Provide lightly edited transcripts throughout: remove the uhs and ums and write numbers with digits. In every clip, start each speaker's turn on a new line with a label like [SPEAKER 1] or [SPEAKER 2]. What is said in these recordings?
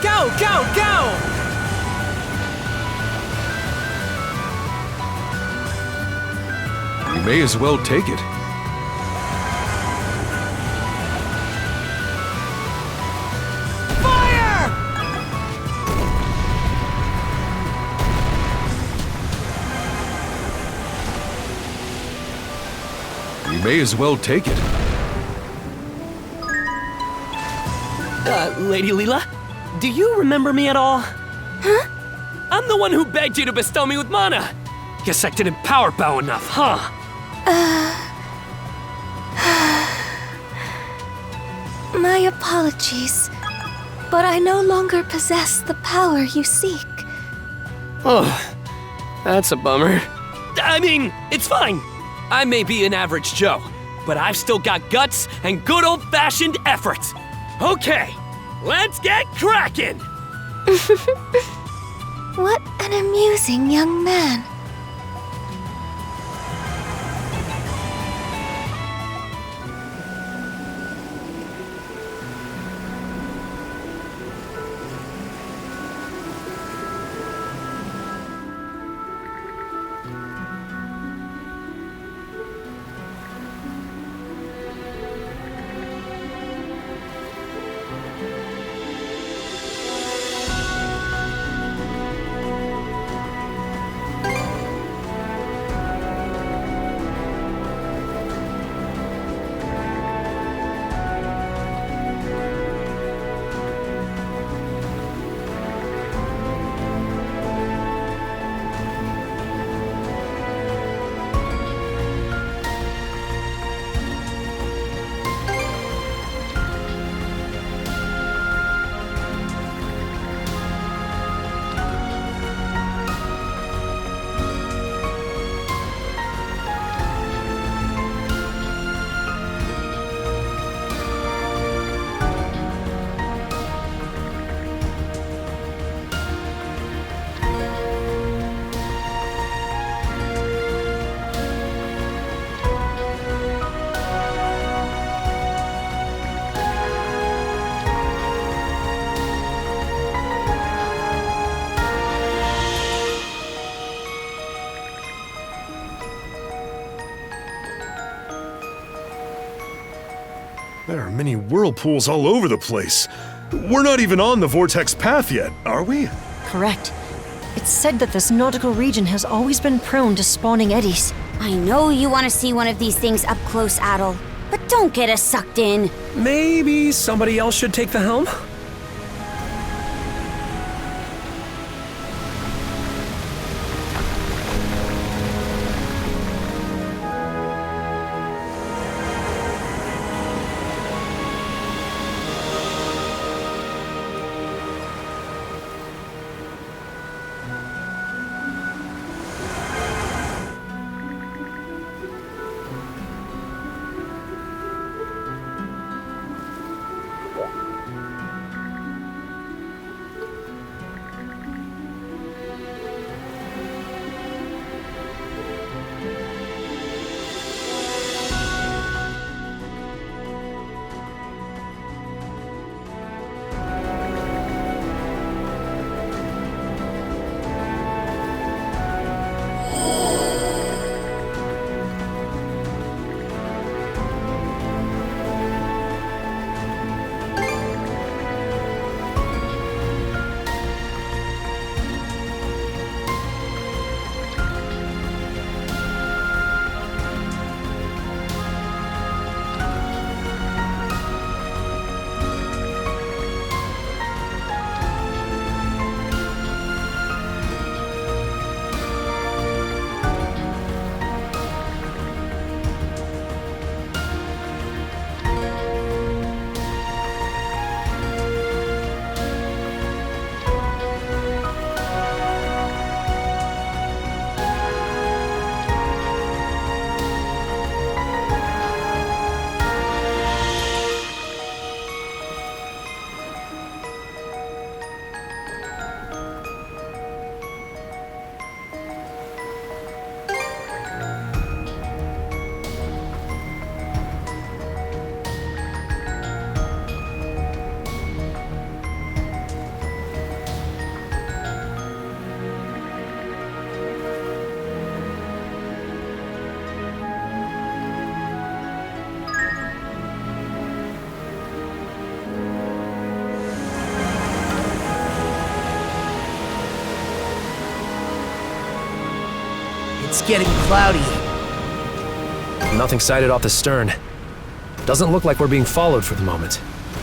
[SPEAKER 1] Go, go, go!
[SPEAKER 2] You may as well take it.
[SPEAKER 1] Fire!
[SPEAKER 2] You may as well take it.
[SPEAKER 1] Lady Leela, do you remember me at all?
[SPEAKER 3] Huh?
[SPEAKER 1] I'm the one who begged you to bestow me with mana. Guess I didn't power bow enough, huh?
[SPEAKER 3] My apologies, but I no longer possess the power you seek.
[SPEAKER 1] Oh, that's a bummer. I mean, it's fine. I may be an average Joe, but I've still got guts and good old-fashioned effort. Okay, let's get cracking!
[SPEAKER 3] What an amusing young man.
[SPEAKER 4] There are many whirlpools all over the place. We're not even on the vortex path yet, are we?
[SPEAKER 5] Correct. It's said that this nautical region has always been prone to spawning eddies.
[SPEAKER 6] I know you want to see one of these things up close, Adol, but don't get us sucked in.
[SPEAKER 1] Maybe somebody else should take the helm?
[SPEAKER 7] It's getting cloudy.
[SPEAKER 8] Nothing sighted off the stern. Doesn't look like we're being followed for the moment.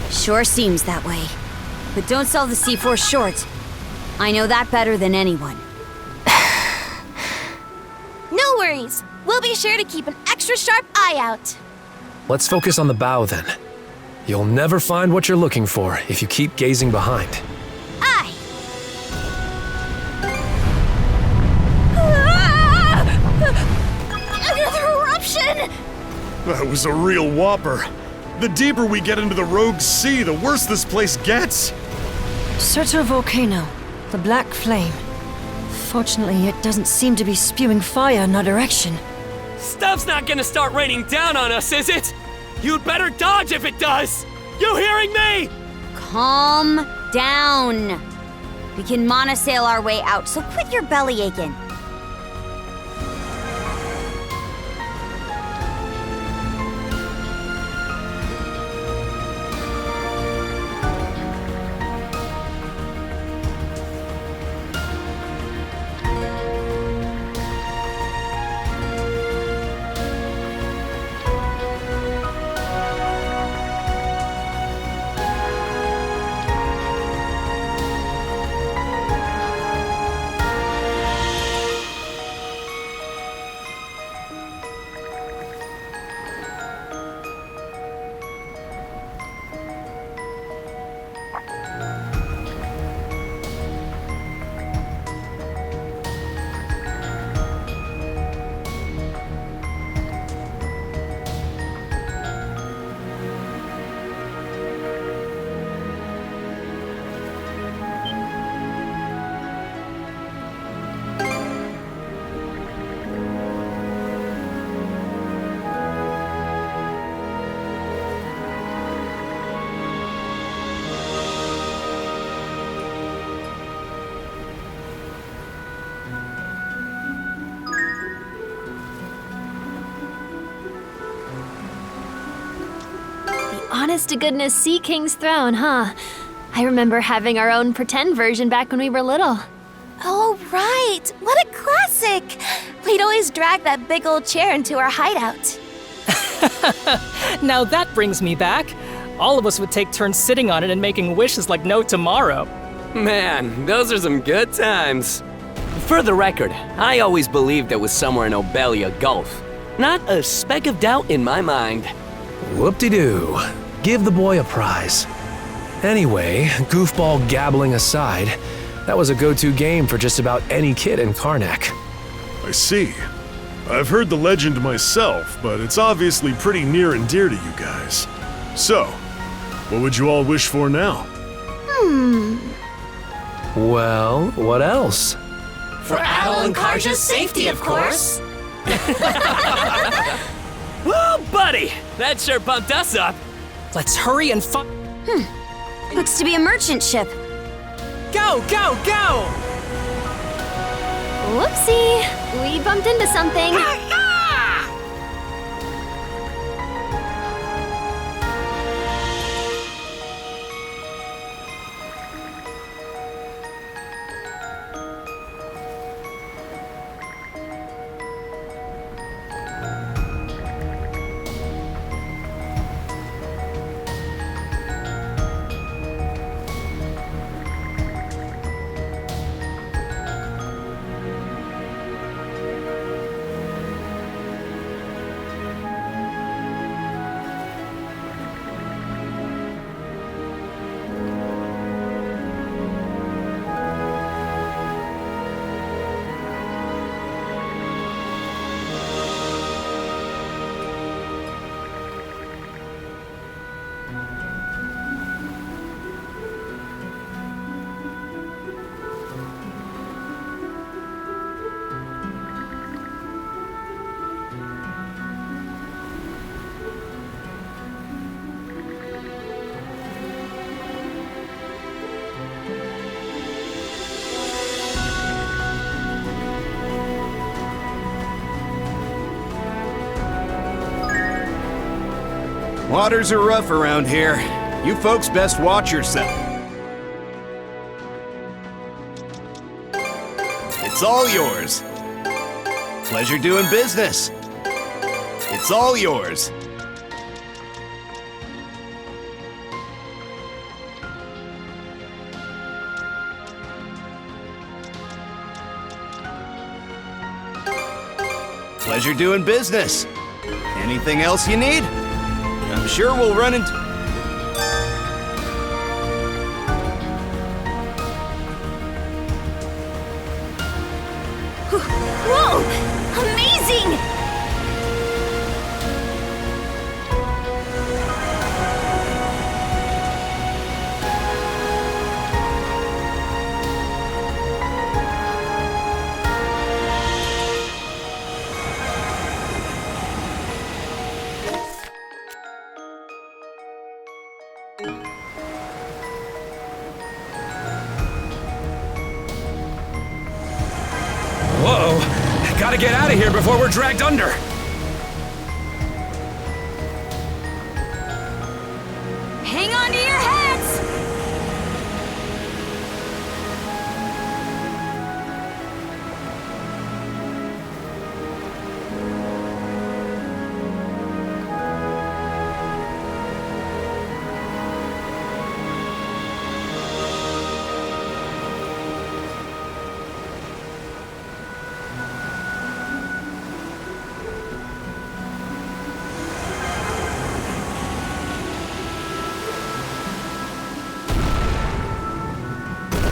[SPEAKER 6] Sure seems that way. But don't sell the C4 short. I know that better than anyone.
[SPEAKER 3] No worries. We'll be sure to keep an extra sharp eye out.
[SPEAKER 8] Let's focus on the bow then. You'll never find what you're looking for if you keep gazing behind.
[SPEAKER 3] Aye. Another eruption!
[SPEAKER 4] That was a real whopper. The deeper we get into the rogue sea, the worse this place gets.
[SPEAKER 5] Volcano, the black flame. Fortunately, it doesn't seem to be spewing fire in our direction.
[SPEAKER 1] Stuff's not gonna start raining down on us, is it? You'd better dodge if it does! You hearing me?
[SPEAKER 6] Calm down. We can monosail our way out, so quit your belly aching.
[SPEAKER 9] Honest-to-goodness Sea King's throne, huh? I remember having our own pretend version back when we were little.
[SPEAKER 3] Oh, right. What a classic. We'd always drag that big old chair into our hideout.
[SPEAKER 7] Now that brings me back. All of us would take turns sitting on it and making wishes like no tomorrow.
[SPEAKER 1] Man, those are some good times. For the record, I always believed it was somewhere in Obelia Gulf. Not a speck of doubt in my mind.
[SPEAKER 8] Whoop-de-doo. Give the boy a prize. Anyway, goofball gabbling aside, that was a go-to game for just about any kid in Karnak.
[SPEAKER 4] I see. I've heard the legend myself, but it's obviously pretty near and dear to you guys. So, what would you all wish for now?
[SPEAKER 8] Well, what else?
[SPEAKER 10] For Adol and Karja's safety, of course.
[SPEAKER 1] Whoa, buddy! That sure bumped us up.
[SPEAKER 7] Let's hurry and
[SPEAKER 6] Looks to be a merchant ship.
[SPEAKER 7] Go, go, go!
[SPEAKER 9] Whoopsie! We bumped into something.
[SPEAKER 11] Waters are rough around here. You folks best watch yourself. It's all yours. Pleasure doing business. It's all yours. Pleasure doing business. Anything else you need? I'm sure we'll run into...
[SPEAKER 6] Whoa! Amazing!
[SPEAKER 8] Whoa! Gotta get out of here before we're dragged under!
[SPEAKER 6] Hang on to your heads!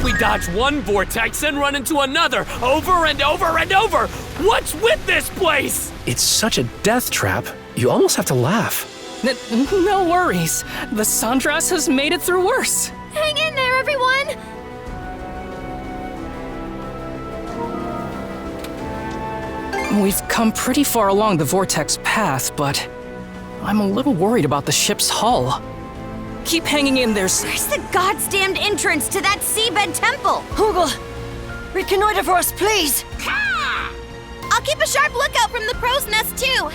[SPEAKER 1] We dodge one vortex and run into another, over and over and over! What's with this place?
[SPEAKER 8] It's such a death trap, you almost have to laugh.
[SPEAKER 7] No worries. The Sandras has made it through worse.
[SPEAKER 9] Hang in there, everyone!
[SPEAKER 7] We've come pretty far along the vortex path, but I'm a little worried about the ship's hull. Keep hanging in there.
[SPEAKER 6] Where's the goddamned entrance to that seabed temple?
[SPEAKER 5] Hugel, reconnoiter for us, please.
[SPEAKER 6] Ha! I'll keep a sharp lookout from the crow's nest, too.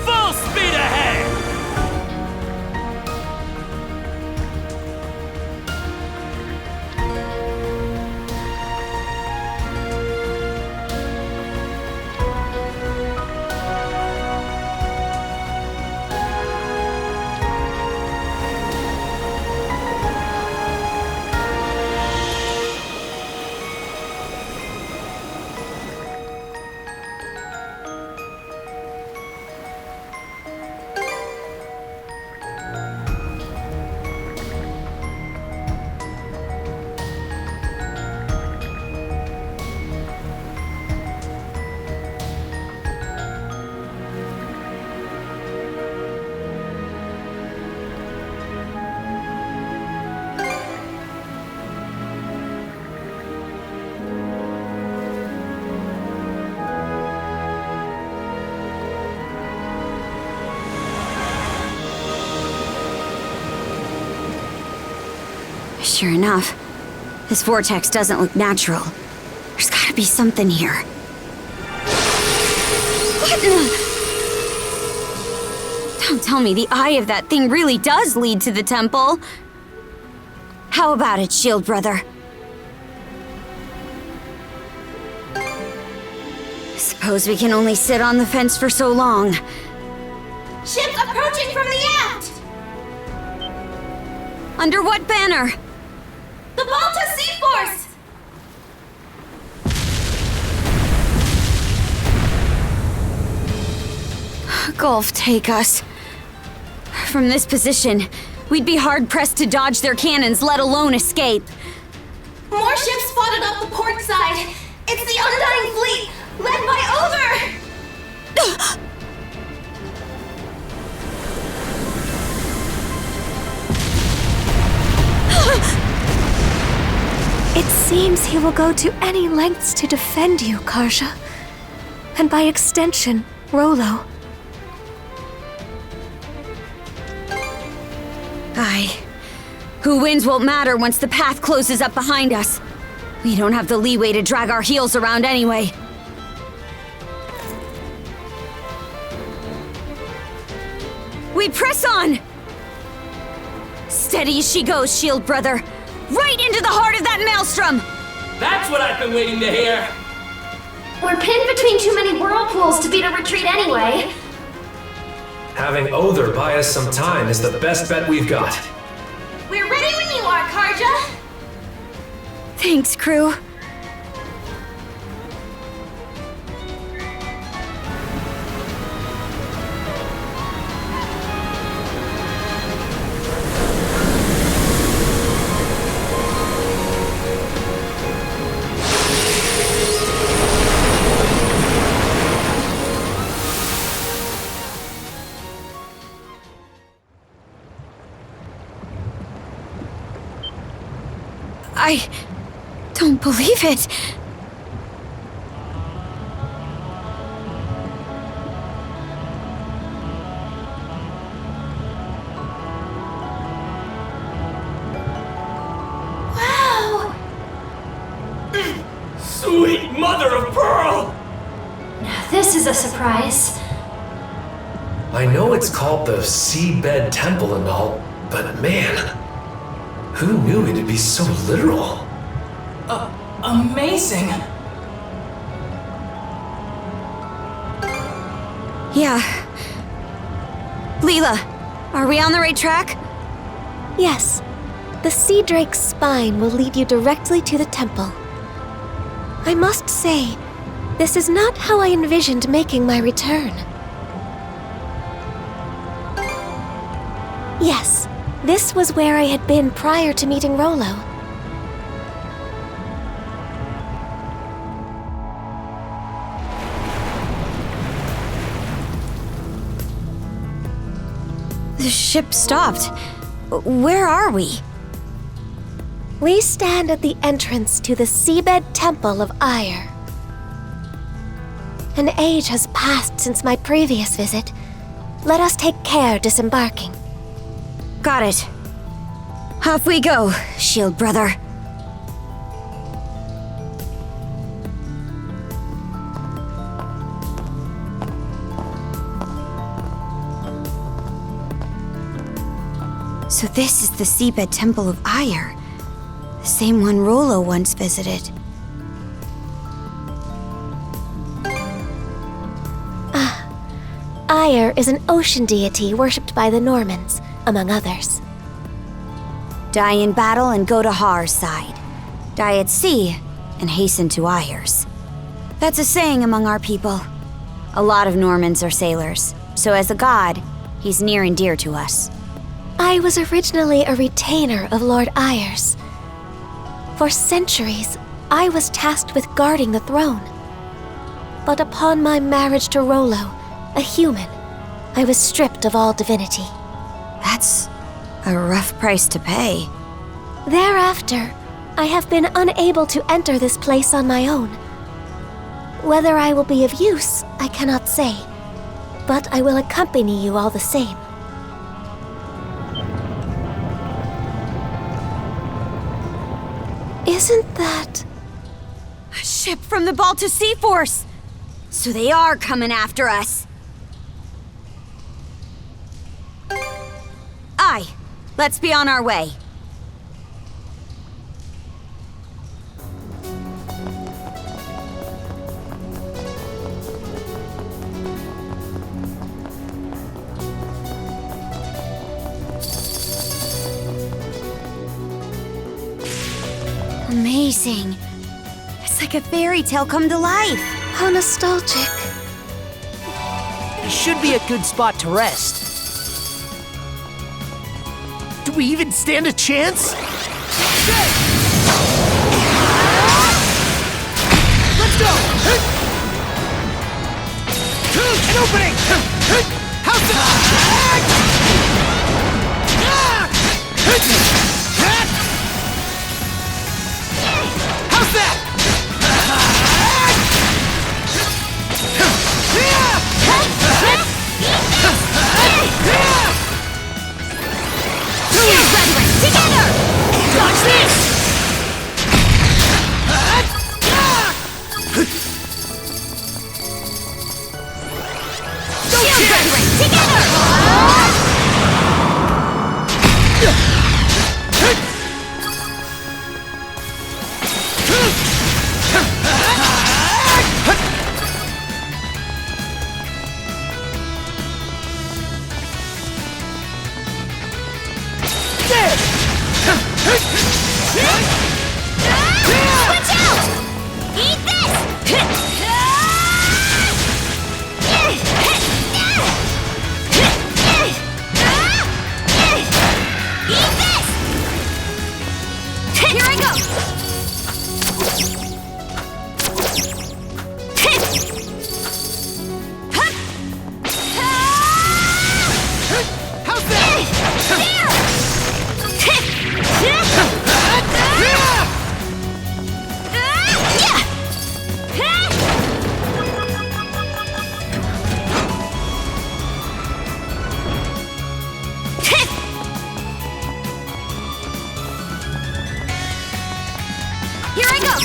[SPEAKER 1] Full speed ahead!
[SPEAKER 6] Sure enough, this vortex doesn't look natural. There's gotta be something here. What in the... Don't tell me the eye of that thing really does lead to the temple. How about it, Shield Brother? Suppose we can only sit on the fence for so long. Ships approaching from the aft! Under what banner? The Balta Sea Force! Gulf take us. From this position, we'd be hard-pressed to dodge their cannons, let alone escape.
[SPEAKER 3] More ships spotted off the port side. It's the Undying Fleet, led by OOR! It seems he will go to any lengths to defend you, Karja. And by extension, Rolo.
[SPEAKER 6] Aye. Who wins won't matter once the path closes up behind us. We don't have the leeway to drag our heels around anyway. We press on! Steady as she goes, Shield Brother. Right into the heart of that maelstrom!
[SPEAKER 1] That's what I've been waiting to hear!
[SPEAKER 9] We're pinned between too many whirlpools to beat a retreat anyway.
[SPEAKER 8] Having Othar buy us some time is the best bet we've got.
[SPEAKER 9] We're ready when you are, Karja!
[SPEAKER 6] Thanks, crew. I don't believe it.
[SPEAKER 9] Wow!
[SPEAKER 1] Sweet mother of pearl!
[SPEAKER 9] Now this is a surprise.
[SPEAKER 8] I know it's called the Seabed Temple and all, but man, who knew it'd be so literal?
[SPEAKER 7] Amazing.
[SPEAKER 6] Yeah. Leela, are we on the right track?
[SPEAKER 3] Yes. The sea drake's spine will lead you directly to the temple. I must say, this is not how I envisioned making my return. Yes, this was where I had been prior to meeting Rollo.
[SPEAKER 6] The ship stopped. Where are we?
[SPEAKER 3] We stand at the entrance to the Seabed Temple of Ire. An age has passed since my previous visit. Let us take care disembarking.
[SPEAKER 6] Got it. Off we go, Shield Brother. So this is the Seabed Temple of Ire. The same one Rollo once visited.
[SPEAKER 3] Ire is an ocean deity worshipped by the Normans, among others.
[SPEAKER 6] Die in battle and go to Har's side. Die at sea and hasten to Ire's. That's a saying among our people. A lot of Normans are sailors, so as a god, he's near and dear to us.
[SPEAKER 3] I was originally a retainer of Lord Ire's. For centuries, I was tasked with guarding the throne. But upon my marriage to Rollo, a human, I was stripped of all divinity.
[SPEAKER 6] That's a rough price to pay.
[SPEAKER 3] Thereafter, I have been unable to enter this place on my own. Whether I will be of use, I cannot say, but I will accompany you all the same. Isn't that...
[SPEAKER 6] A ship from the Balta Sea Force! So they are coming after us! Aye, let's be on our way. Amazing. It's like a fairy tale come to life.
[SPEAKER 3] How nostalgic.
[SPEAKER 12] It should be a good spot to rest. Do we even stand a chance? Let's go! An opening! How's that?
[SPEAKER 6] Together!
[SPEAKER 12] Watch this!
[SPEAKER 6] Together! Here I go!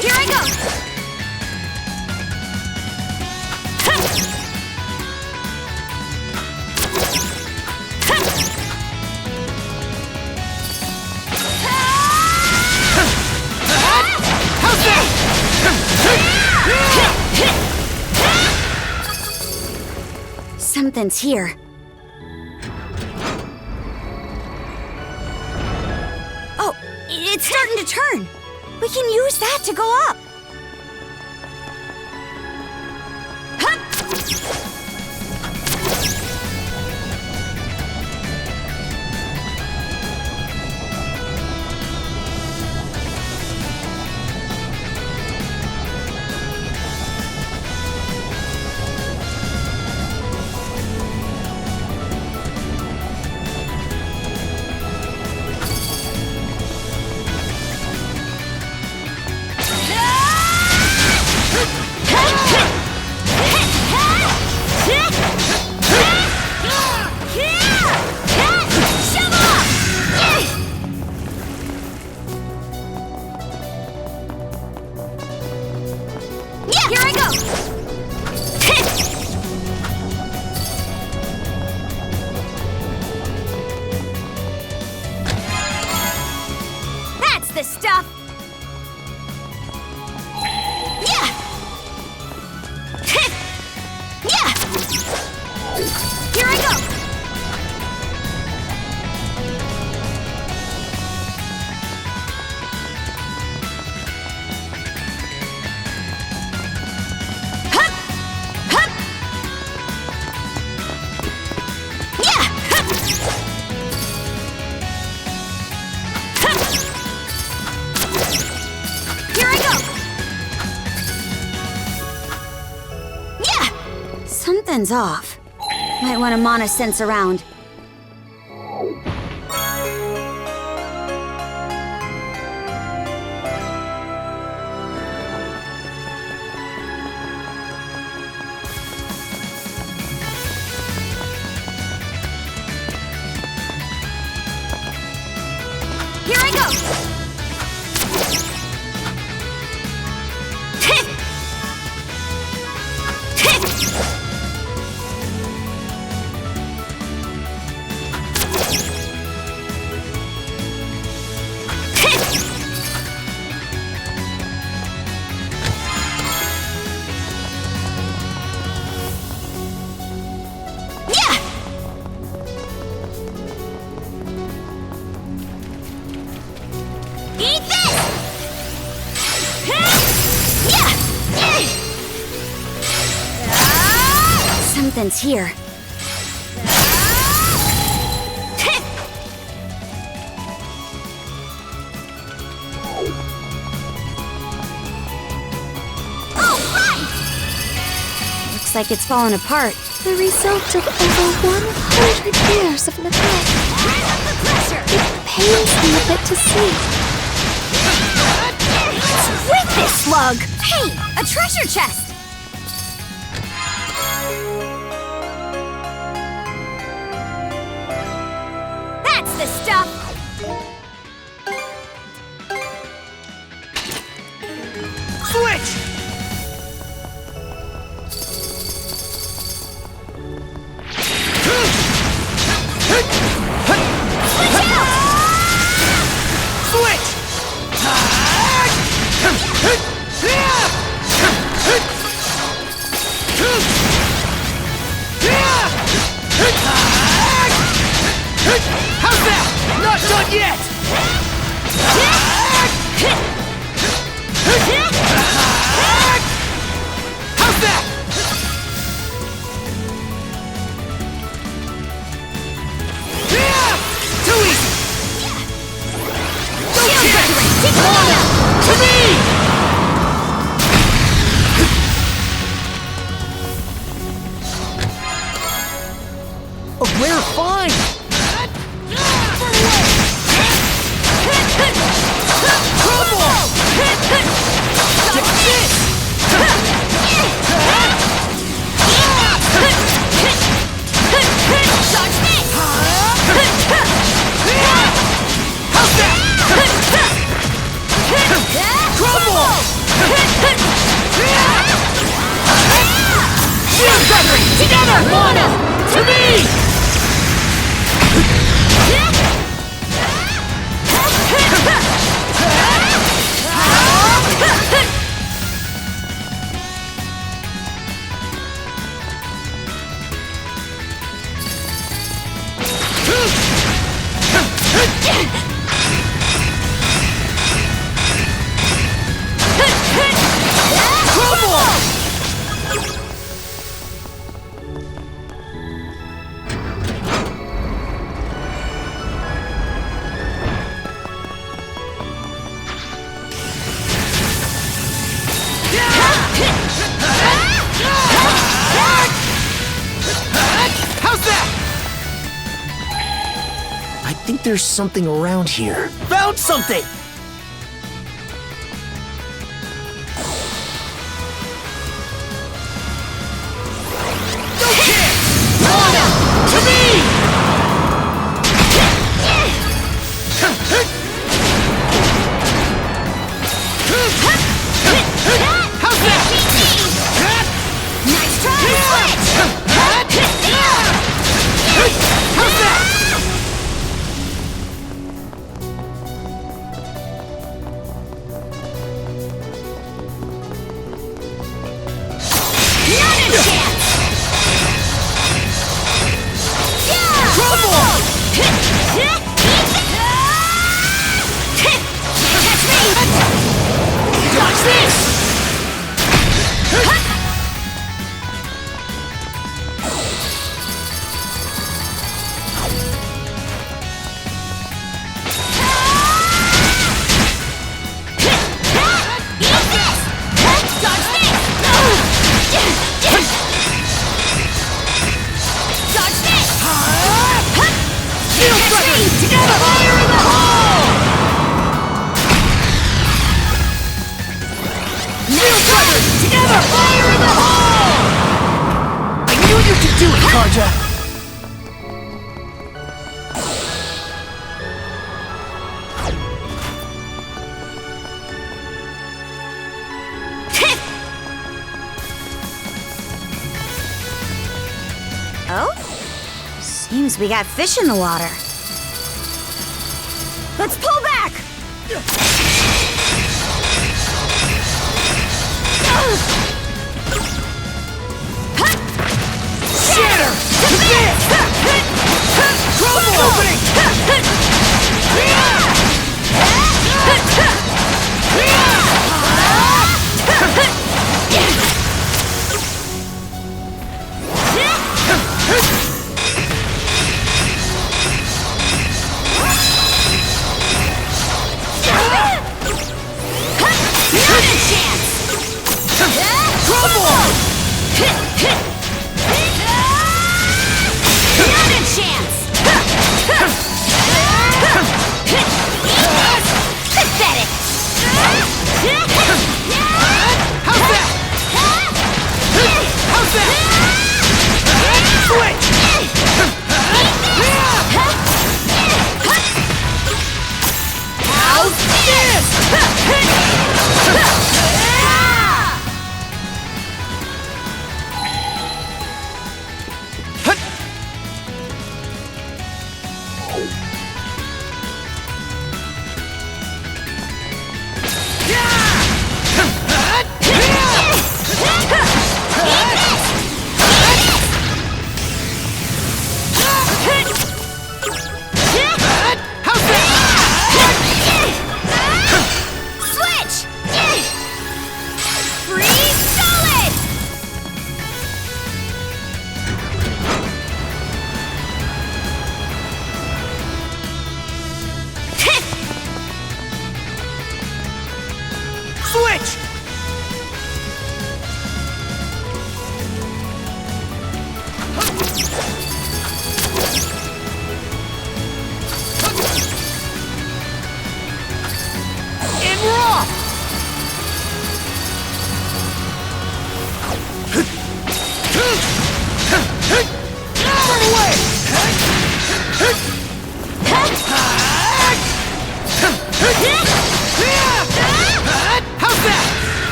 [SPEAKER 6] Here I go!
[SPEAKER 12] How's that?
[SPEAKER 6] Something's here. Oh, it's starting to turn. We can use that to go up. Something's off. Might want to mana sense around. Here I go! Something's here. Looks like it's fallen apart.
[SPEAKER 3] The result of over 100 years of neglect. It pains me a bit to see.
[SPEAKER 6] With this slug! Hey, a treasure chest! That's the stuff!
[SPEAKER 12] Switch! How's that? Not done yet! How's that? Too easy! To me! We're fine!
[SPEAKER 10] Mana! To me!
[SPEAKER 12] How's that? I think there's something around here. Found something! No chance! Mana! To me! How's that?
[SPEAKER 10] Nice try! Switch!
[SPEAKER 12] How's that?
[SPEAKER 10] Not a chance!
[SPEAKER 12] Trouble!
[SPEAKER 10] Catch me!
[SPEAKER 12] Watch this! Together! Fire in the hole! I knew you could do it, Karja!
[SPEAKER 6] Oh? Seems we got fish in the water. Let's pull back!
[SPEAKER 12] Shatter! To this! Trouble! Opening!
[SPEAKER 10] Not a chance!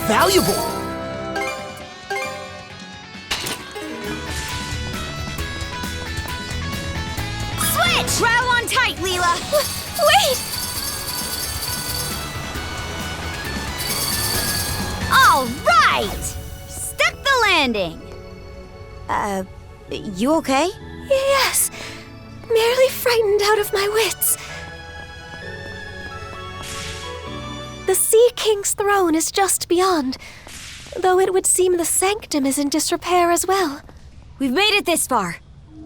[SPEAKER 12] valuable.
[SPEAKER 6] Switch! Rattle on tight, Leela.
[SPEAKER 3] Wait!
[SPEAKER 6] All right! Stuck the landing. You okay?
[SPEAKER 3] Yes. Merely frightened out of my wits. The Sea King's throne is just beyond, though it would seem the sanctum is in disrepair as well.
[SPEAKER 6] We've made it this far.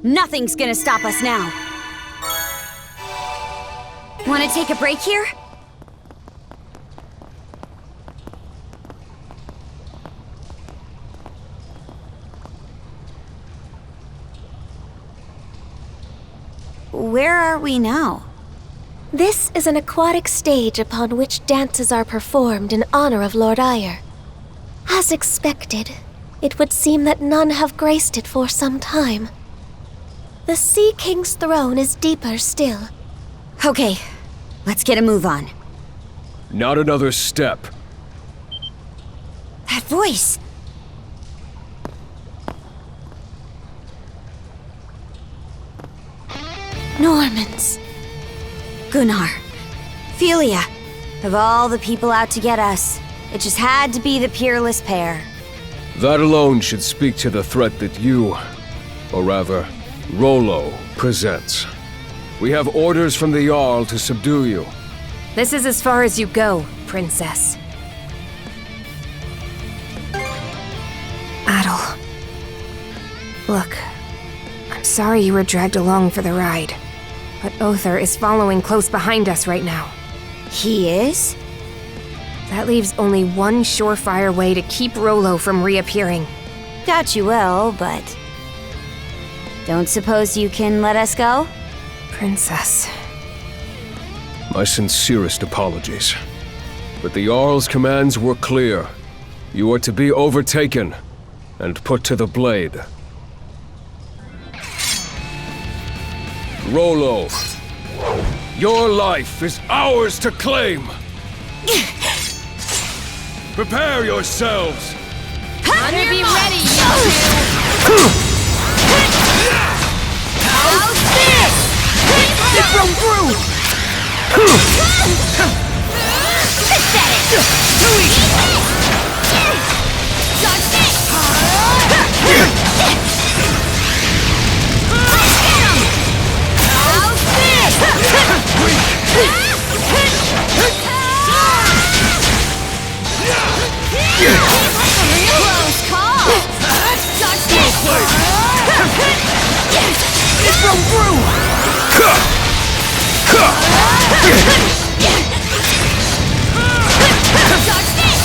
[SPEAKER 6] Nothing's gonna stop us now. Want to take a break here? Where are we now?
[SPEAKER 3] This is an aquatic stage upon which dances are performed in honor of Lord Ayr. As expected, it would seem that none have graced it for some time. The Sea King's throne is deeper still.
[SPEAKER 6] Okay, let's get a move on.
[SPEAKER 2] Not another step.
[SPEAKER 6] That voice!
[SPEAKER 3] Normans.
[SPEAKER 6] Gunnar. Philia. Of all the people out to get us, it just had to be the peerless pair.
[SPEAKER 2] That alone should speak to the threat that you, or rather, Rollo, presents. We have orders from the Jarl to subdue you.
[SPEAKER 13] This is as far as you go, Princess. Adol. Look, I'm sorry you were dragged along for the ride, but Othar is following close behind us right now.
[SPEAKER 6] He is?
[SPEAKER 13] That leaves only one surefire way to keep Rollo from reappearing.
[SPEAKER 6] Doubt you will, but... Don't suppose you can let us go?
[SPEAKER 13] Princess.
[SPEAKER 2] My sincerest apologies. But the Jarl's commands were clear. You are to be overtaken and put to the blade. Rollo, your life is ours to claim! Prepare yourselves!
[SPEAKER 10] Better be ready, you two!
[SPEAKER 12] How's this? It broke through!
[SPEAKER 10] Pathetic! Dodge this! How's this? Close call! Dodge this!
[SPEAKER 12] It broke through!
[SPEAKER 10] Dodge this!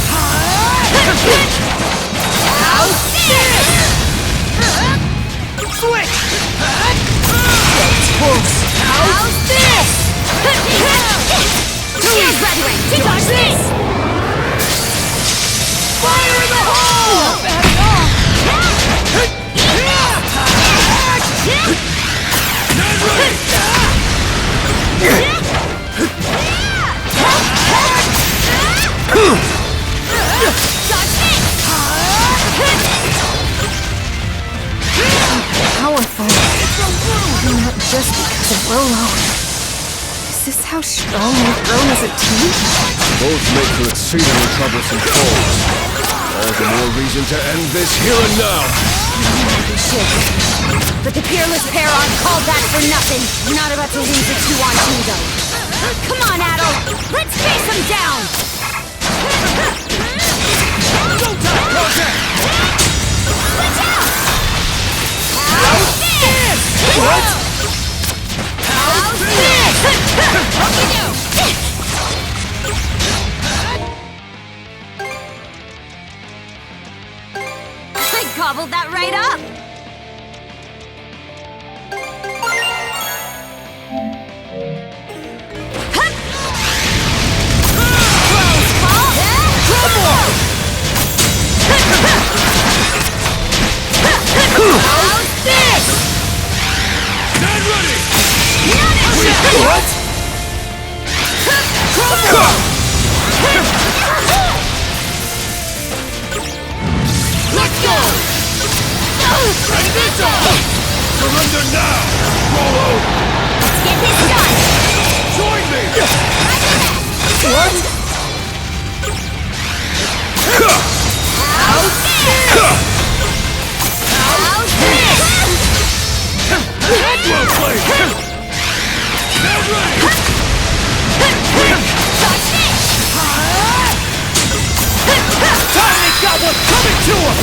[SPEAKER 12] How's this? Switch! That's close! How's this?
[SPEAKER 10] Shield brethren, dodge this!
[SPEAKER 12] Fire in the hole!
[SPEAKER 13] Powerful. Not just because of Rollo. Is this how strong we've grown as a team?
[SPEAKER 2] Both make for exceedingly troublesome foes. All the more reason to end this here and now.
[SPEAKER 6] We should. But the peerless pair aren't called that for nothing. We're not about to lose a 2-on-2, though. Come on, Adol! Let's face them down! Switch out! How's this?
[SPEAKER 12] What?
[SPEAKER 6] How's this? I gobbled that right up! How's this?
[SPEAKER 12] Not ready!
[SPEAKER 6] What?
[SPEAKER 2] Surrender now, Rolo!
[SPEAKER 10] Let's get this done!
[SPEAKER 2] Join me!
[SPEAKER 12] What?
[SPEAKER 10] How's this? How's this?
[SPEAKER 2] Well played! Now ready!
[SPEAKER 10] Touch it!
[SPEAKER 12] Finally got what's coming to him!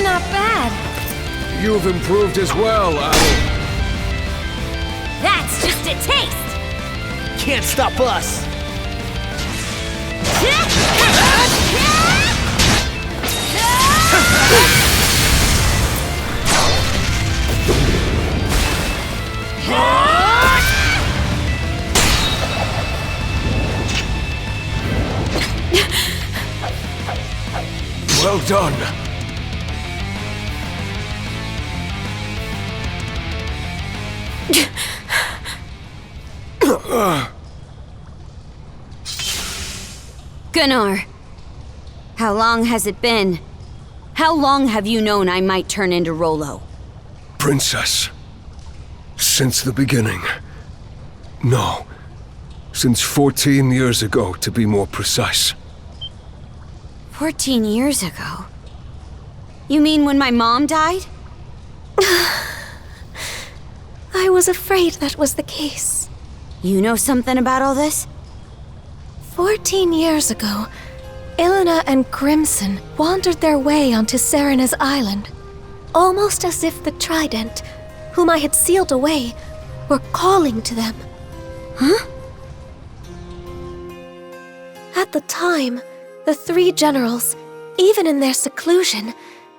[SPEAKER 13] Not bad.
[SPEAKER 2] You've improved as well, Adol.
[SPEAKER 10] That's just a taste!
[SPEAKER 12] Can't stop us!
[SPEAKER 2] Well done.
[SPEAKER 6] Gunnar, how long has it been? How long have you known I might turn into Rolo?
[SPEAKER 2] Princess. Since the beginning. No. Since 14 years ago, to be more precise.
[SPEAKER 6] 14 years ago? You mean when my mom died?
[SPEAKER 3] I was afraid that was the case.
[SPEAKER 6] You know something about all this?
[SPEAKER 3] 14 years ago, Ilona and Crimson wandered their way onto Serena's island, almost as if the Trident, whom I had sealed away, were calling to them.
[SPEAKER 6] Huh?
[SPEAKER 3] At the time, the three generals, even in their seclusion,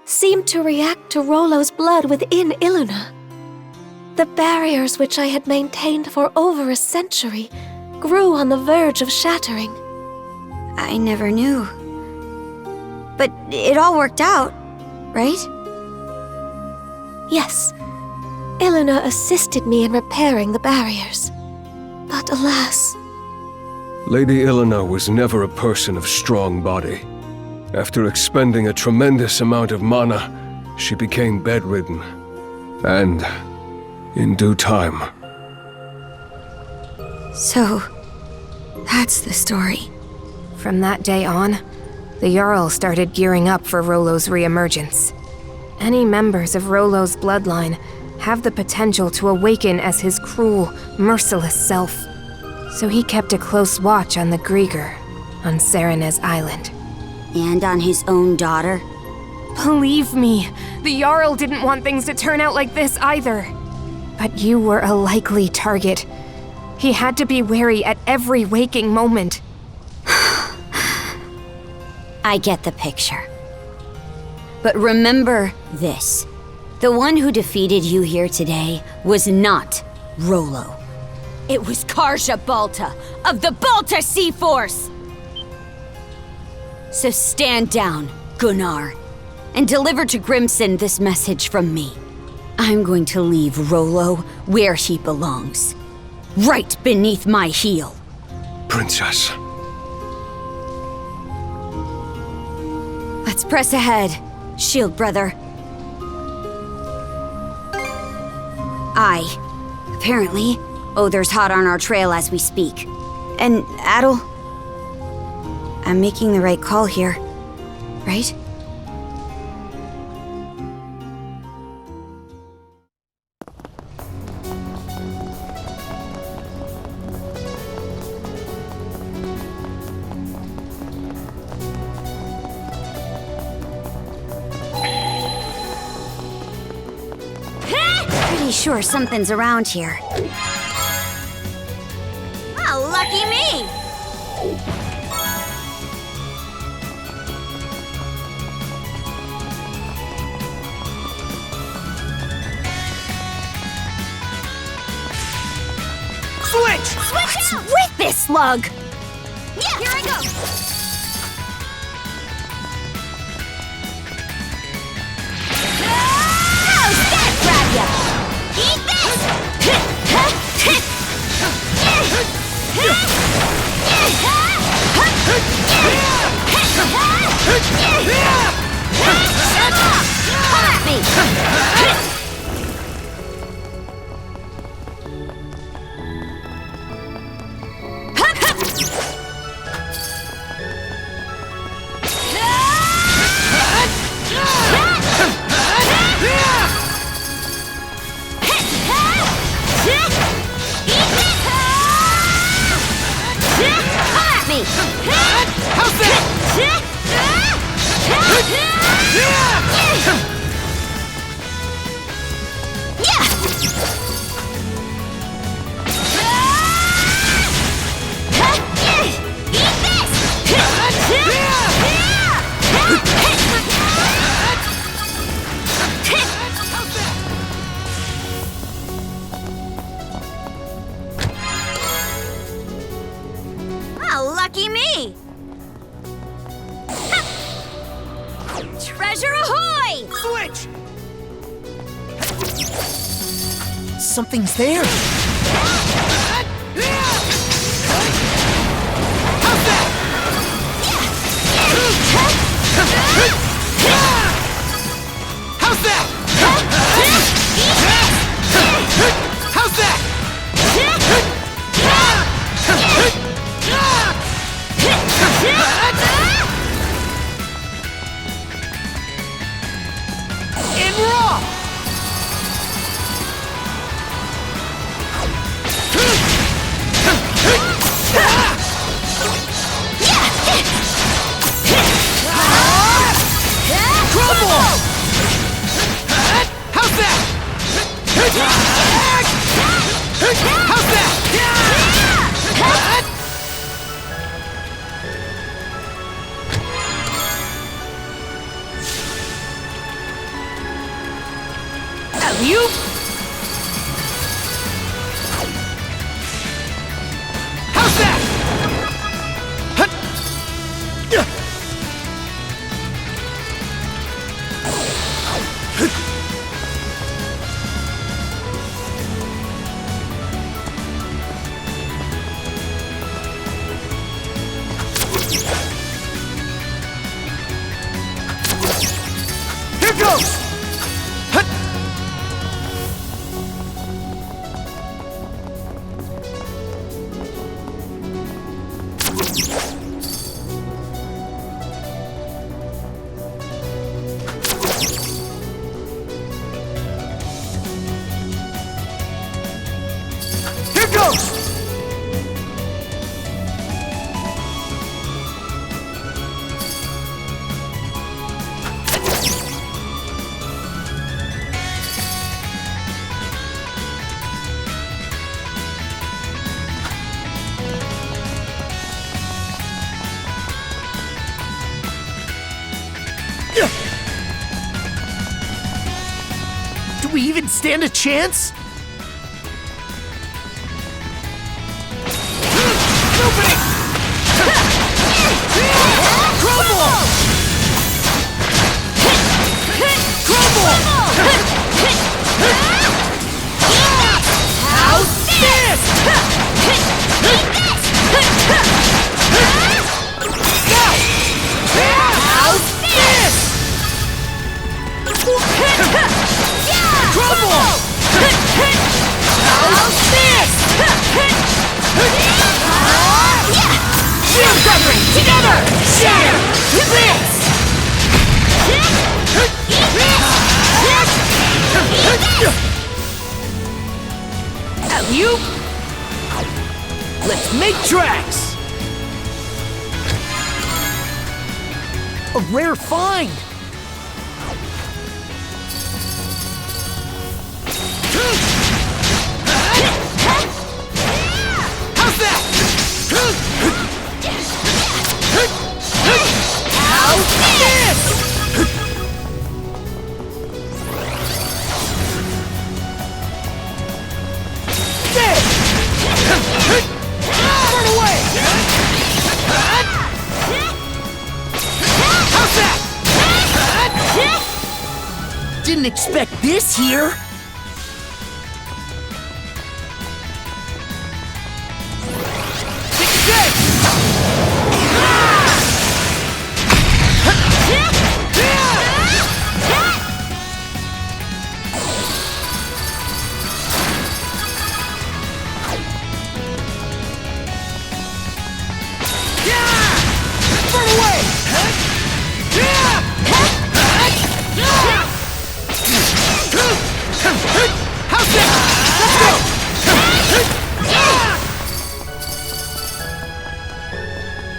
[SPEAKER 3] seemed to react to Rolo's blood within Ilona. The barriers which I had maintained for over a century grew on the verge of shattering.
[SPEAKER 6] I never knew. But it all worked out, right?
[SPEAKER 3] Yes, Ilona assisted me in repairing the barriers. But alas...
[SPEAKER 2] Lady Ilona was never a person of strong body. After expending a tremendous amount of mana, she became bedridden. And, in due time...
[SPEAKER 6] So, that's the story.
[SPEAKER 13] From that day on, the Jarl started gearing up for Rolo's reemergence. Any members of Rolo's bloodline have the potential to awaken as his cruel, merciless self. So he kept a close watch on the Griegr on Serena's island.
[SPEAKER 6] And on his own daughter?
[SPEAKER 13] Believe me, the Jarl didn't want things to turn out like this either. But you were a likely target. He had to be wary at every waking moment.
[SPEAKER 6] I get the picture. But remember this. The one who defeated you here today was not Rolo. It was Karja Balta of the Balta Sea Force! So stand down, Gunnar, and deliver to Grimson this message from me. I'm going to leave Rolo where he belongs. Right beneath my heel.
[SPEAKER 2] Princess.
[SPEAKER 6] Let's press ahead, Shield Brother. Apparently, Odor's hot on our trail as we speak. And Adol... I'm making the right call here, right? Pretty sure something's around here.
[SPEAKER 10] Oh, lucky me!
[SPEAKER 12] Switch!
[SPEAKER 10] Switch out!
[SPEAKER 6] With this slug!
[SPEAKER 10] Yeah, here I go! How's
[SPEAKER 6] Oh, lucky me! Treasure ahoy!
[SPEAKER 12] Switch! Something's there. How's that? How's that? How's that? In raw! Crumble! How's that? How's that? You? How's that? Hut. Yeah. Here goes! Hut. Here goes! Do we even stand a chance? Opening! Crumble! Crumble! How's this? How's this? Crumble! How's this? Shield covering! Together! Shatter! This! You? Let's make tracks! A rare find! How's that? How's this? There! Run away! How's that? Didn't expect this here.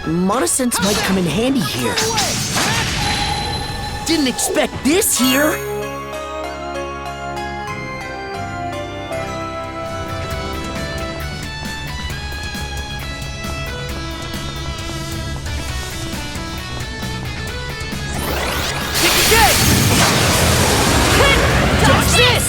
[SPEAKER 12] Monosense might come in handy here. Didn't expect this here!
[SPEAKER 10] Dodge this!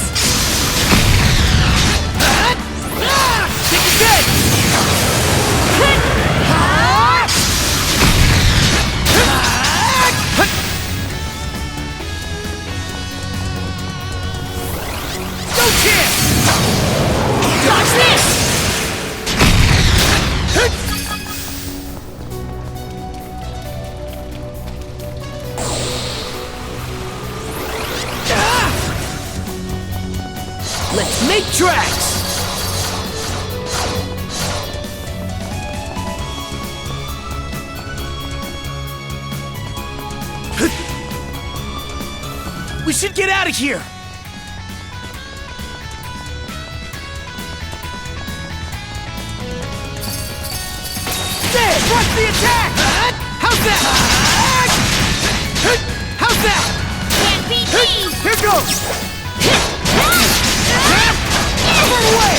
[SPEAKER 12] Let's make tracks! We should get out of here! There! Rush the attack! How's that? How's that?
[SPEAKER 10] Can't beat me!
[SPEAKER 12] Here goes! Run away!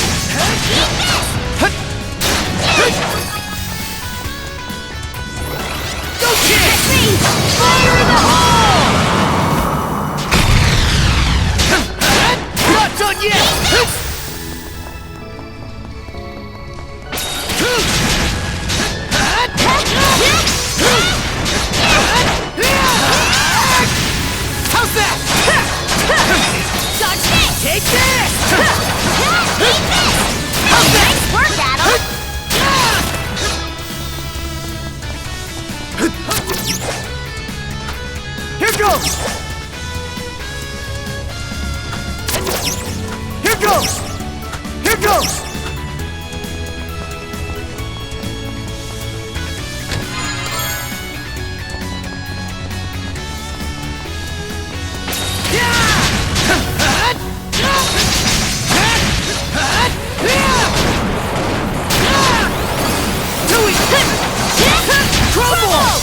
[SPEAKER 12] Go kick!
[SPEAKER 10] Fire in the hole!
[SPEAKER 12] Not done yet! How's that?
[SPEAKER 10] Dodge this!
[SPEAKER 12] Take this!
[SPEAKER 10] Eat this!
[SPEAKER 12] How's that?
[SPEAKER 10] Nice work, Adol!
[SPEAKER 12] Here goes! Here goes! Here goes!
[SPEAKER 10] Crumble!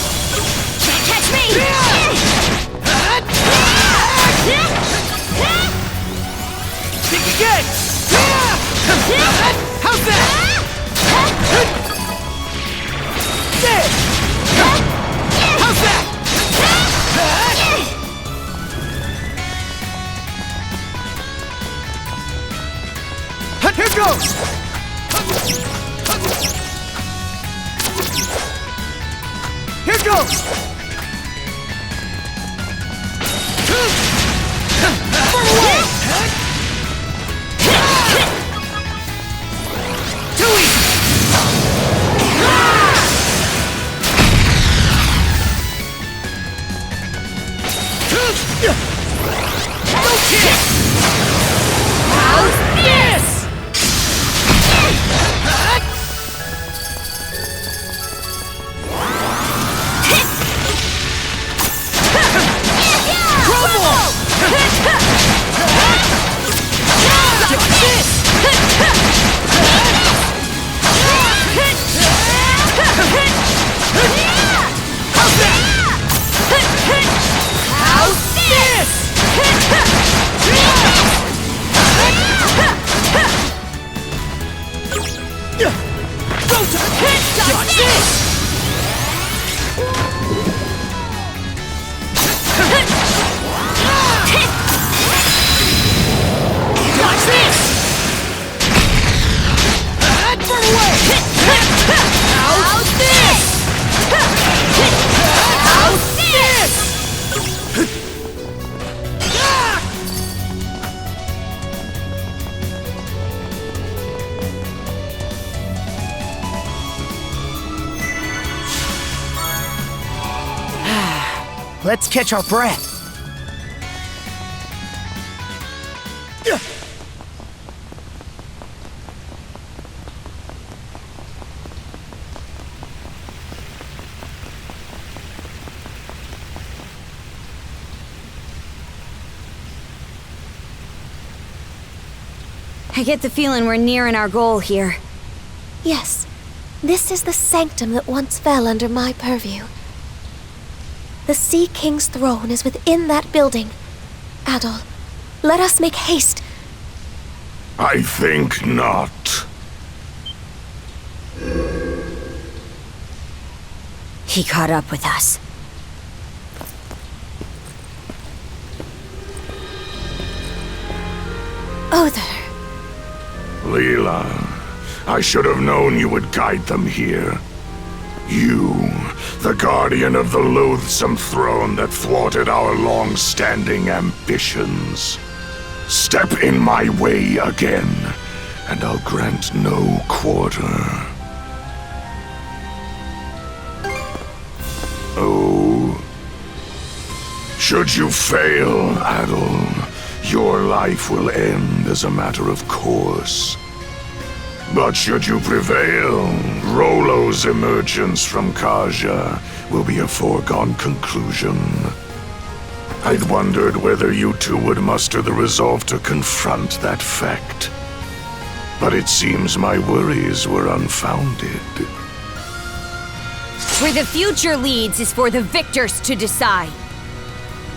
[SPEAKER 10] Can't catch me!
[SPEAKER 12] Think again! How's that? There! How's that? Here goes! Here goes! Run away! Too easy! Go kick! How's this? Let's catch our breath.
[SPEAKER 6] I get the feeling we're nearing our goal here.
[SPEAKER 3] Yes, this is the sanctum that once fell under my purview. The Sea King's throne is within that building. Adol, let us make haste.
[SPEAKER 14] I think not.
[SPEAKER 6] He caught up with us.
[SPEAKER 3] Other.
[SPEAKER 14] Leela, I should have known you would guide them here. You, the guardian of the loathsome throne that thwarted our long-standing ambitions. Step in my way again, and I'll grant no quarter. Oh. Should you fail, Adol, your life will end as a matter of course. But should you prevail, Rollo's emergence from Karja will be a foregone conclusion. I'd wondered whether you two would muster the resolve to confront that fact. But it seems my worries were unfounded.
[SPEAKER 6] Where the future leads is for the victors to decide.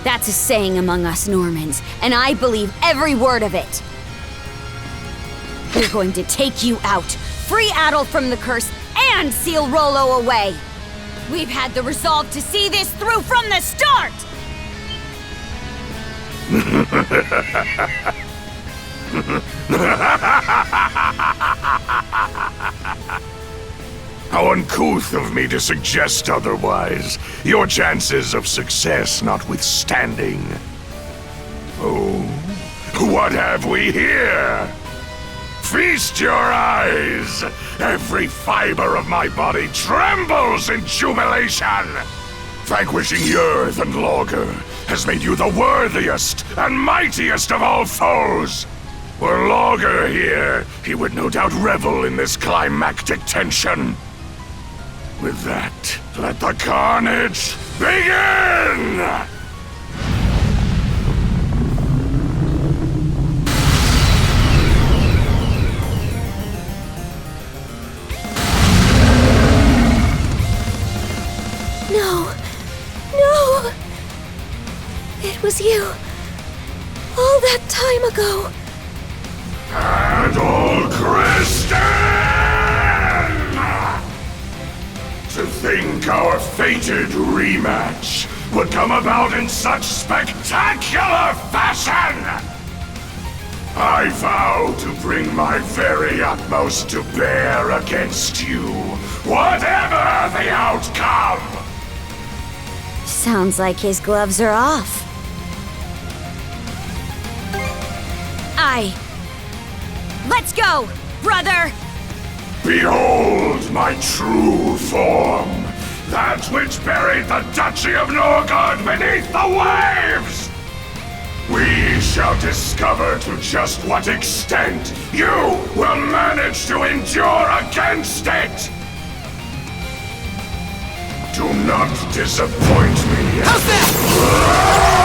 [SPEAKER 6] That's a saying among us Normans, and I believe every word of it. We're going to take you out, free Adol from the curse, and seal Rollo away. We've had the resolve to see this through from the start!
[SPEAKER 14] How uncouth of me to suggest otherwise, your chances of success notwithstanding. Oh, what have we here? Feast your eyes! Every fiber of my body trembles in jubilation! Vanquishing Yerth and Logger has made you the worthiest and mightiest of all foes! Were Logger here, he would no doubt revel in this climactic tension. With that, let the carnage begin!
[SPEAKER 3] No! No! It was you. All that time ago.
[SPEAKER 14] Adol Christin! To think our fated rematch would come about in such spectacular fashion! I vow to bring my very utmost to bear against you, whatever the outcome!
[SPEAKER 6] Sounds like his gloves are off. Let's go, brother!
[SPEAKER 14] Behold my true form, that which buried the Duchy of Norgard beneath the waves! We shall discover to just what extent you will manage to endure against it! Do not disappoint me.
[SPEAKER 12] How's that?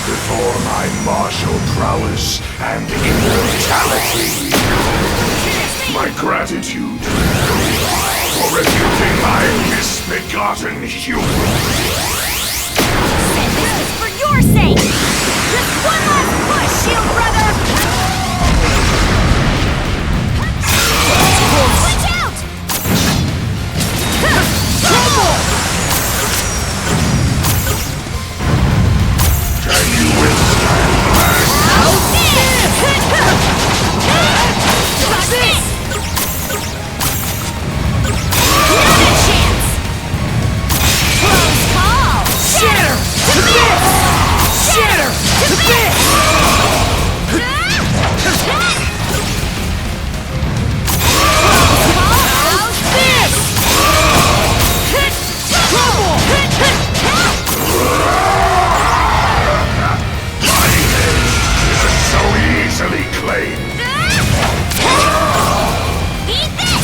[SPEAKER 14] Before my martial prowess and immortality. My gratitude for refuting my misbegotten human.
[SPEAKER 10] And this is for your sake! Just one last push, shield brother! Watch out! Trouble!
[SPEAKER 14] Can you withstand my
[SPEAKER 10] Watch this! Not a chance! Close call!
[SPEAKER 12] Shatter to bits! Shatter to bits!
[SPEAKER 10] How's this? Trouble!
[SPEAKER 14] isn't so easily claimed.
[SPEAKER 10] Eat this!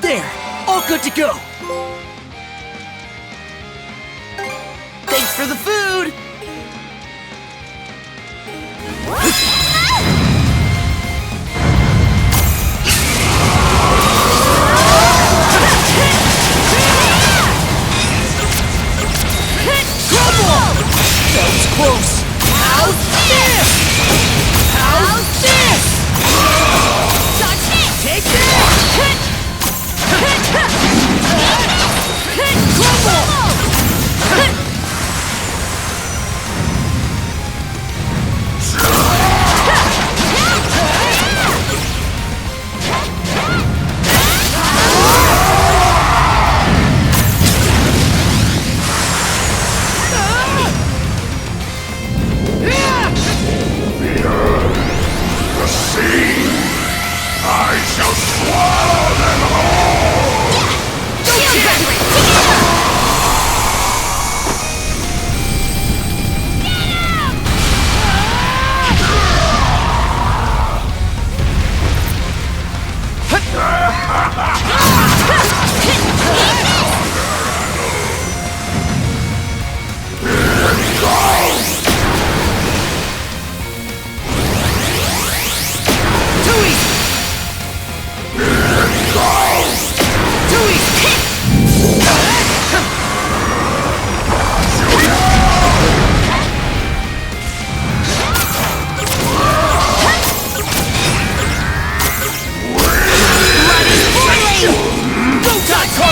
[SPEAKER 12] There, all good to go. Thanks for the food. That was close.
[SPEAKER 10] How's this? How's this? Dodge this!
[SPEAKER 12] Take this!
[SPEAKER 14] The sea! I shall swallow them all!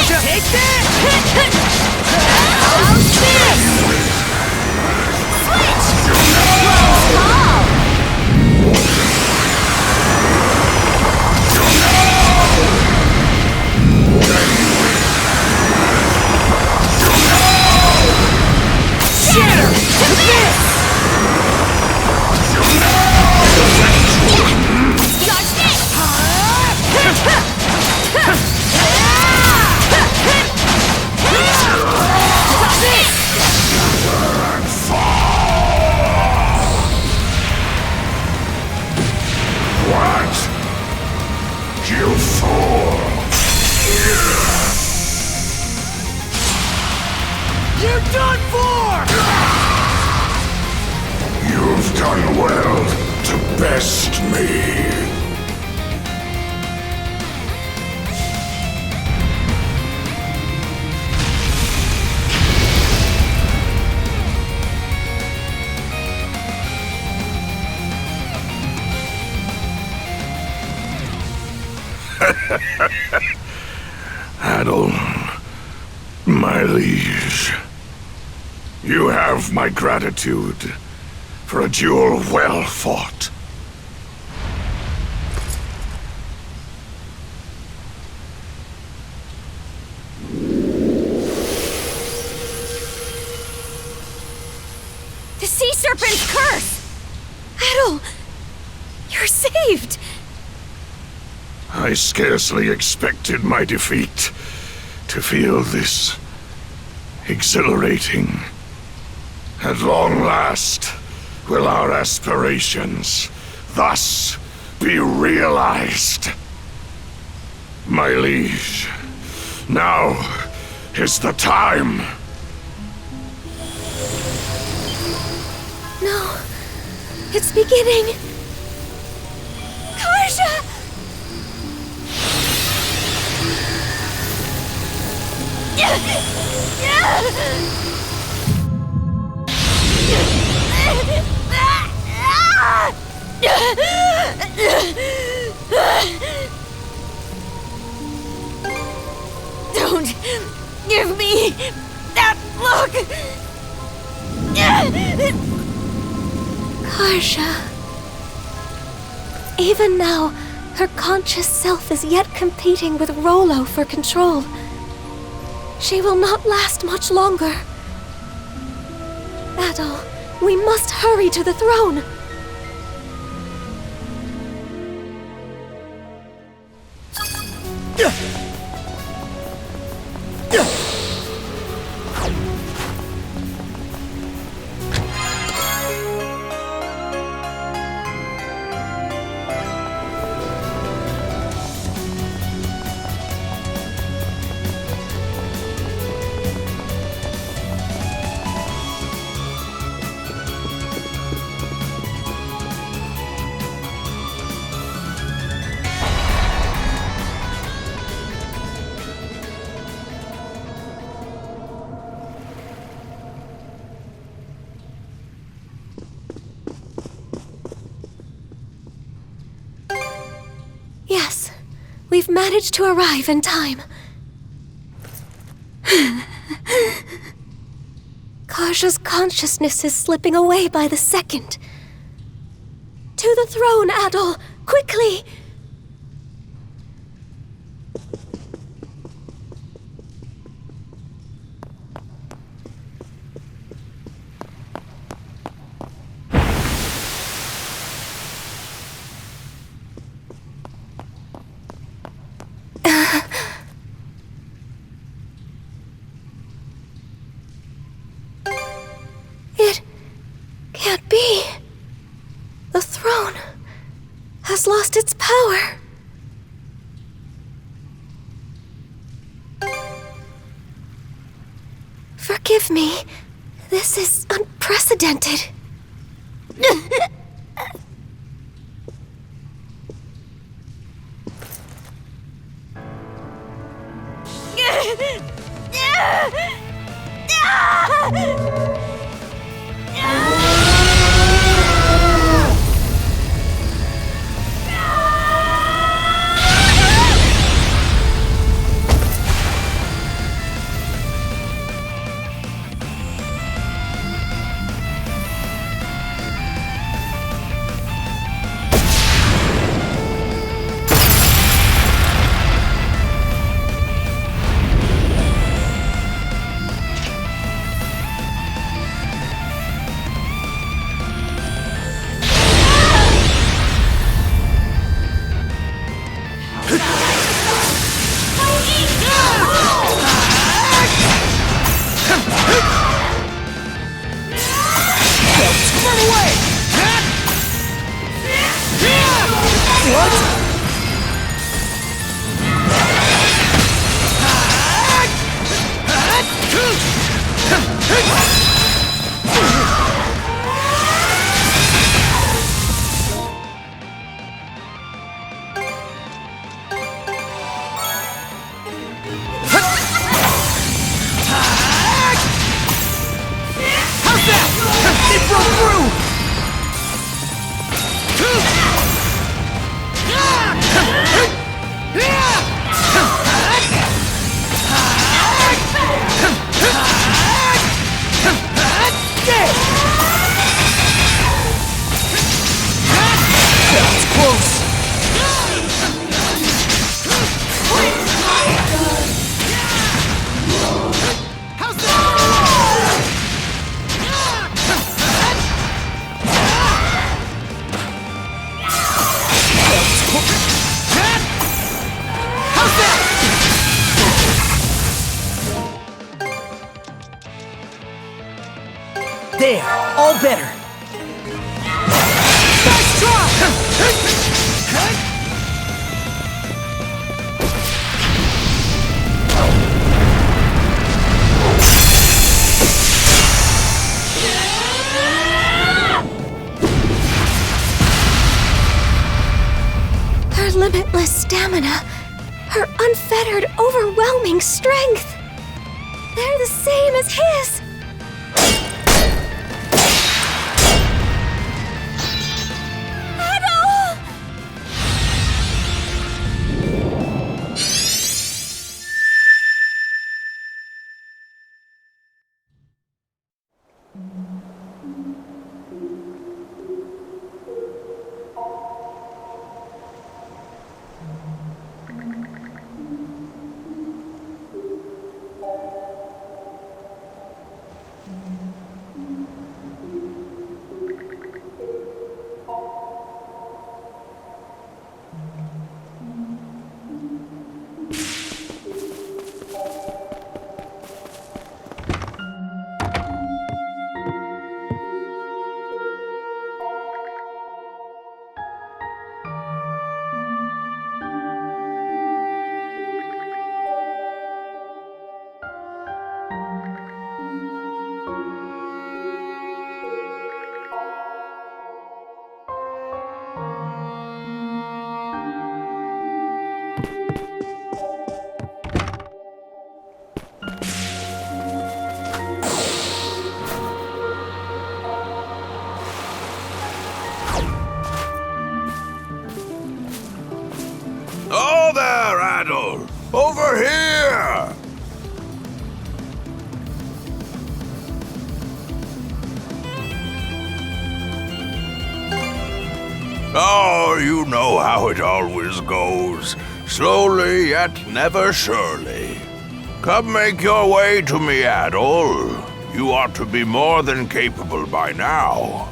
[SPEAKER 12] Take this!
[SPEAKER 10] How's this? Switch! Close call!
[SPEAKER 12] Shatter to this!
[SPEAKER 10] Dodge this!
[SPEAKER 14] What? You fool!
[SPEAKER 12] You're done for!
[SPEAKER 14] done well to best me. Adol, my liege, you have my gratitude for a duel well fought.
[SPEAKER 6] The sea serpent's curse! Adol, you're saved!
[SPEAKER 14] I scarcely expected my defeat to feel this exhilarating. At long last, will our aspirations thus be realized. My liege, now is the time.
[SPEAKER 3] No, it's beginning. Karja!
[SPEAKER 10] Don't give me that look!
[SPEAKER 3] Karja. Even now, her conscious self is yet competing with Rollo for control. She will not last much longer. Adol, we must hurry to the throne. Yes, we've managed to arrive in time. Karja's consciousness is slipping away by the second. To the throne, Adol! Quickly! It can't be. The throne has lost its power. Forgive me. This is unprecedented.
[SPEAKER 12] There, all better.
[SPEAKER 5] Nice drop!
[SPEAKER 3] Her limitless stamina, her unfettered, overwhelming strength. They're the same as his. Adol!
[SPEAKER 14] Oh there, Adol! Over here! Oh, you know how it always goes. Slowly, yet never surely. Come make your way to me, Adol. You ought to be more than capable by now.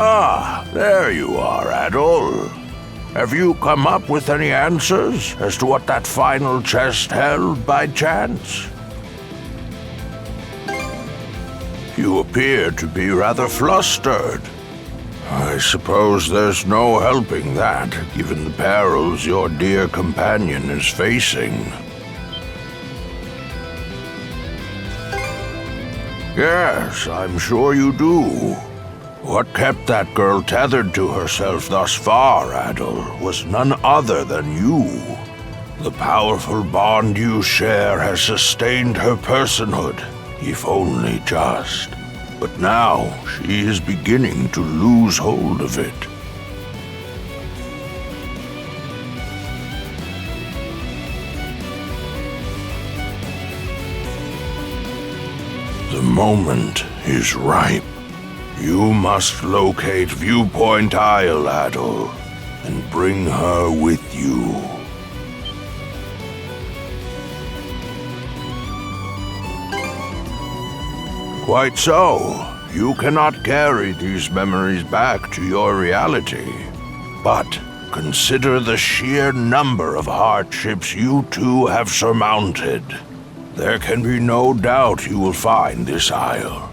[SPEAKER 14] Ah, there you are, Adol. Have you come up with any answers as to what that final chest held by chance? You appear to be rather flustered. I suppose there's no helping that, given the perils your dear companion is facing. Yes, I'm sure you do. What kept that girl tethered to herself thus far, Adol, was none other than you. The powerful bond you share has sustained her personhood, if only just. But now she is beginning to lose hold of it. The moment is ripe. You must locate Viewpoint Isle, Adol, and bring her with you. Quite so. You cannot carry these memories back to your reality. But consider the sheer number of hardships you two have surmounted. There can be no doubt you will find this isle.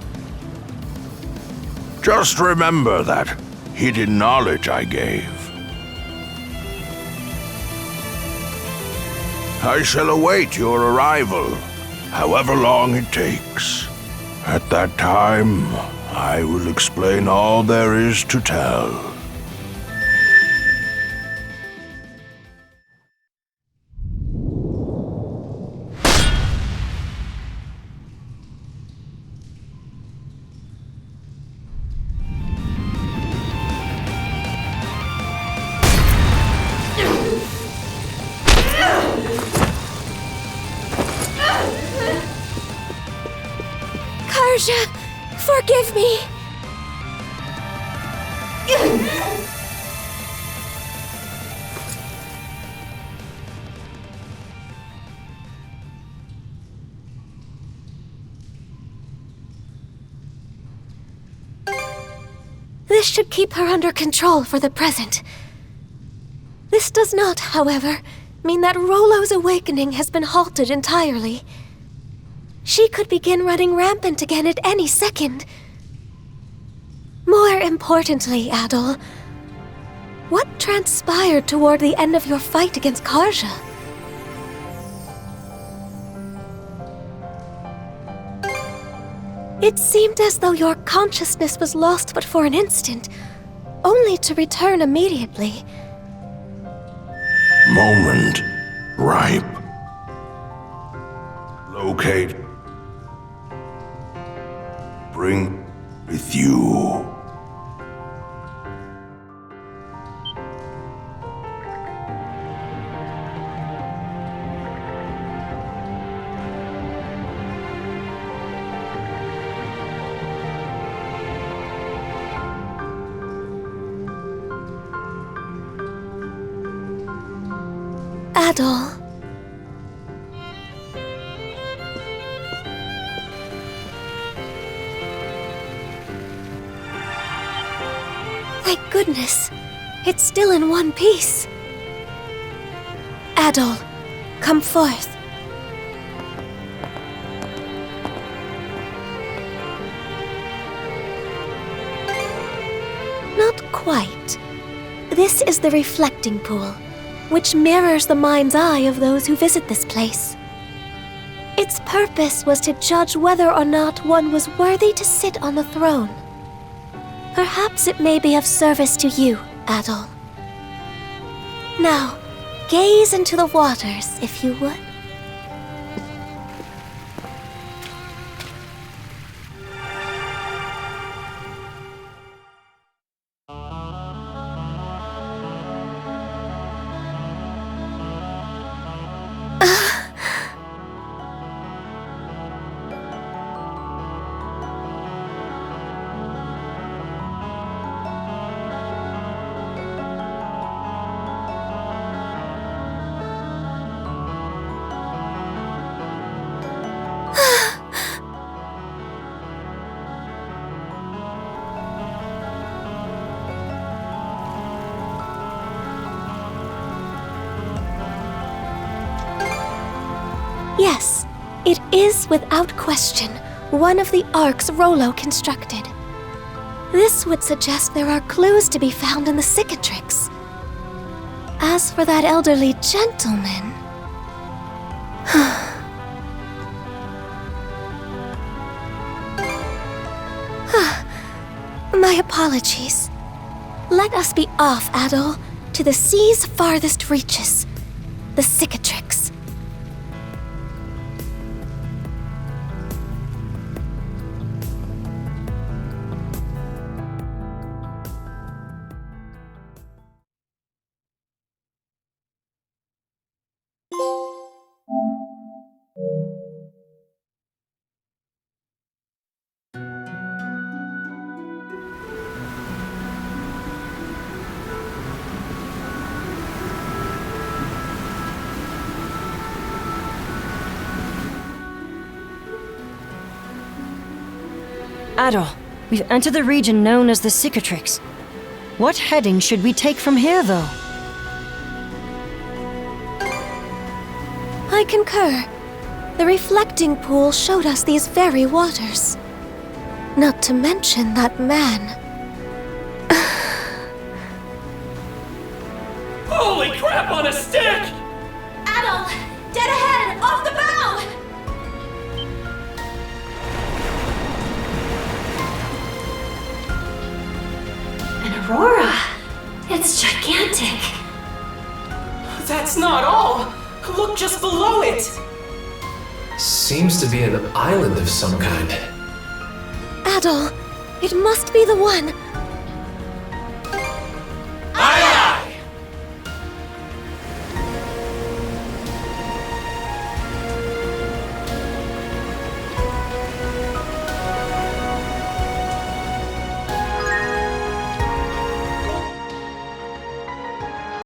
[SPEAKER 14] Just remember that hidden knowledge I gave. I shall await your arrival, however long it takes. At that time, I will explain all there is to tell.
[SPEAKER 3] Karja, forgive me! This should keep her under control for the present. This does not, however, mean that Rollo's awakening has been halted entirely. She could begin running rampant again at any second. More importantly, Adol, what transpired toward the end of your fight against Karja? It seemed as though your consciousness was lost but for an instant, only to return immediately.
[SPEAKER 14] Moment ripe. Locate. Bring with you.
[SPEAKER 3] Adol. Thank goodness. It's still in one piece. Adol, come forth. Not quite. This is the reflecting pool, which mirrors the mind's eye of those who visit this place. Its purpose was to judge whether or not one was worthy to sit on the throne. Perhaps it may be of service to you, Adol. Now, gaze into the waters, if you would. Yes, it is without question one of the arcs Rollo constructed. This would suggest there are clues to be found in the cicatrix. As for that elderly gentleman... My apologies. Let us be off, Adol, to the sea's farthest reaches, the cicatrix.
[SPEAKER 5] Adol, We've entered the region known as the Cicatrix. What heading should we take from here, though?
[SPEAKER 3] I concur. The reflecting pool showed us these very waters. Not to mention that man.
[SPEAKER 1] Holy crap on a stick!
[SPEAKER 10] Adol! Dead ahead! Off the bow! An aurora! It's gigantic!
[SPEAKER 7] That's not all! Look just below it!
[SPEAKER 8] Seems to be an island of some kind.
[SPEAKER 3] Adol, it must be the one.